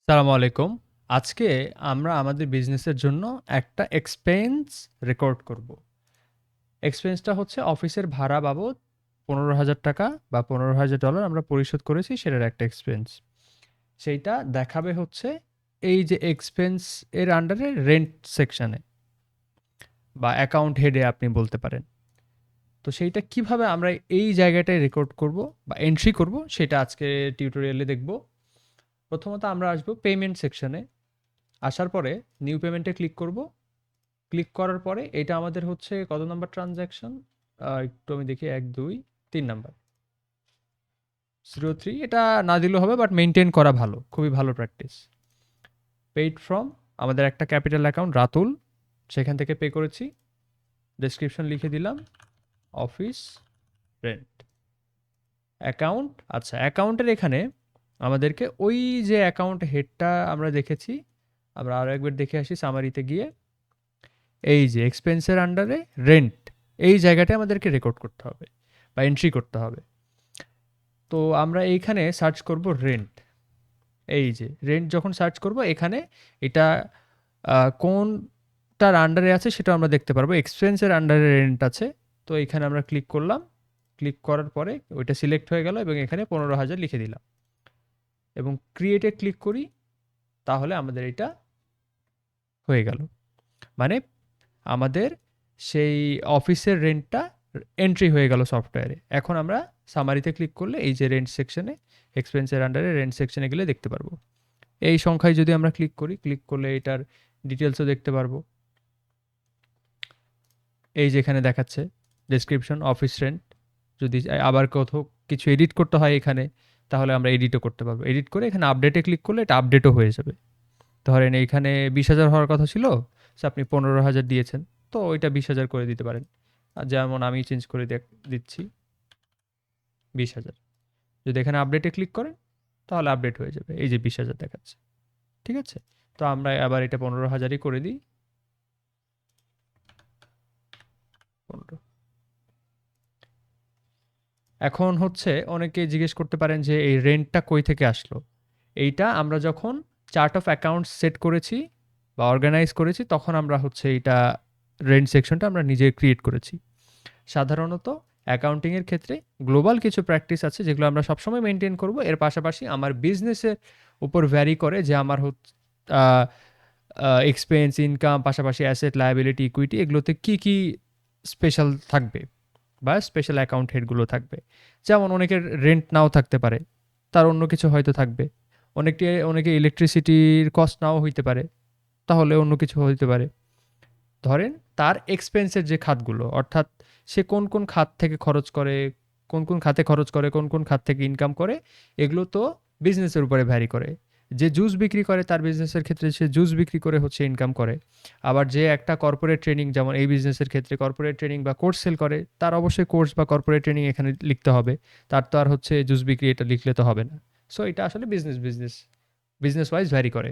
সালামু আলাইকুম। আজকে আমরা আমাদের বিজনেসের জন্য একটা এক্সপেন্স রেকর্ড করব। এক্সপেন্সটা হচ্ছে অফিসের ভাড়া বাবদ ৳১৫,০০০ বা $১৫,০০০ আমরা পরিশোধ করেছি সেটার একটা এক্সপেন্স। সেইটা দেখাবে হচ্ছে এই যে এক্সপেন্স এর আন্ডারে রেন্ট সেকশনে বা অ্যাকাউন্ট হেডে আপনি বলতে পারেন। তো সেইটা কিভাবে আমরা এই জায়গাটায় রেকর্ড করব বা এন্ট্রি করব সেটা আজকে টিউটোরিয়ালে দেখব। প্রথমত আমরা আসবো পেমেন্ট সেকশনে। আসার পরে নিউ পেমেন্টে ক্লিক করব। ক্লিক করার পরে এটা আমাদের হচ্ছে কত নাম্বার ট্রানজ্যাকশন, একটু আমি দেখি ১ ২ ৩ নাম্বার 03। এটা না দিলেও হবে, বাট মেনটেন করা ভালো, খুবই ভালো প্র্যাকটিস। পেইড ফ্রম আমাদের একটা ক্যাপিটাল অ্যাকাউন্ট রাতুল, সেখান থেকে পে করেছি। ডেসক্রিপশন লিখে দিলাম অফিস রেন্ট। অ্যাকাউন্ট, আচ্ছা অ্যাকাউন্টের এখানে আমাদেরকে ওই যে অ্যাকাউন্ট হেডটা আমরা দেখেছি, আমরা আরও একবার দেখে আসি সামারিতে গিয়ে। এই যে এক্সপেন্সের আন্ডারে রেন্ট, এই জায়গাটায় আমাদেরকে রেকর্ড করতে হবে বা এন্ট্রি করতে হবে। তো আমরা এইখানে সার্চ করব রেন্ট। এই যে রেন্ট যখন সার্চ করব এখানে এটা কোনটার আন্ডারে আছে সেটা আমরা দেখতে পারবো। এক্সপেন্সের আন্ডারে রেন্ট আছে, তো এখানে আমরা ক্লিক করলাম। ক্লিক করার পরে ওইটা সিলেক্ট হয়ে গেল এবং এখানে ১৫,০০০ লিখে দিলাম এবং ক্রিয়েটে ক্লিক করি, তাহলে আমাদের এটা হয়ে গেল। মানে আমাদের সেই অফিসের রেন্টটা এন্ট্রি হয়ে গেল সফটওয়্যারে। এখন আমরা সামারিতে ক্লিক করলে এই যে রেন্ট সেকশনে, এক্সপেন্সের আন্ডারে রেন্ট সেকশনে গেলে দেখতে পারবো। এই সংখ্যায় যদি আমরা ক্লিক করি, ক্লিক করলে এটার ডিটেলসও দেখতে পারবো। এই যে এখানে দেখাচ্ছে ডেসক্রিপশন অফিস রেন্ট। যদি আবার কোথাও কিছু এডিট করতে হয় এখানে, তাহলে আমরা এডিটও করতে পারবো। এডিট করে এখানে আপডেটে ক্লিক করলে এটা আপডেটও হয়ে যাবে। ধরেন এইখানে ২০,০০০ হওয়ার কথা ছিল, সো আপনি ১৫,০০০ দিয়েছেন, তো ওইটা ২০,০০০ করে দিতে পারেন। আর যেমন আমি চেঞ্জ করে দিচ্ছি ২০,০০০। যদি এখানে আপডেটে ক্লিক করেন তাহলে আপডেট হয়ে যাবে, এই যে ২০,০০০ দেখাচ্ছে। ঠিক আছে, তো আমরা আবার এটা ১৫,০০০ই করে দিই। ১৫। এখন হচ্ছে অনেকে জিজ্ঞেস করতে পারেন যে এই রেন্টটা কই থেকে আসলো। এইটা আমরা যখন চার্ট অফ অ্যাকাউন্টস সেট করেছি বা অর্গানাইজ করেছি, তখন আমরা হচ্ছে এইটা রেন্ট সেকশনটা আমরা নিজে ক্রিয়েট করেছি। সাধারণত অ্যাকাউন্টিংয়ের ক্ষেত্রে গ্লোবাল কিছু প্র্যাকটিস আছে যেগুলো আমরা সবসময় মেনটেন করব। এর পাশাপাশি আমার বিজনেসের উপর ভ্যারি করে যে আমার এক্সপেন্স, ইনকাম, পাশাপাশি অ্যাসেট, লায়াবিলিটি, ইকুইটি, এগুলোতে কী কী স্পেশাল থাকবে বা স্পেশাল অ্যাকাউন্ট হেডগুলো থাকবে। যেমন অনেকের রেন্ট নাও থাকতে পারে, তার অন্য কিছু হয়তো থাকবে। অনেকে ইলেকট্রিসিটির কস্ট নাও হইতে পারে, তাহলে অন্য কিছু হইতে পারে। ধরেন তার এক্সপেন্সের যে খাতগুলো, অর্থাৎ সে কোন কোন খাত থেকে খরচ করে, কোন কোন খাতে খরচ করে, কোন কোন খাত থেকে ইনকাম করে, এগুলো তো বিজনেসের উপরে ভ্যারি করে। যে জুস বিক্রি করে তার বিজনেসের ক্ষেত্রে সে জুস বিক্রি করে হচ্ছে ইনকাম করে। আবার যে একটা কর্পোরেট ট্রেনিং, যেমন এই বিজনেসের ক্ষেত্রে কর্পোরেট ট্রেনিং বা কোর্স সেল করে, তার অবশ্যই কোর্স বা কর্পোরেট ট্রেনিং এখানে লিখতে হবে। তার তো আর হচ্ছে জুস বিক্রি এটা লিখলে তো হবে না। সো এটা আসলে বিজনেস ওয়াইজ ভ্যারি করে।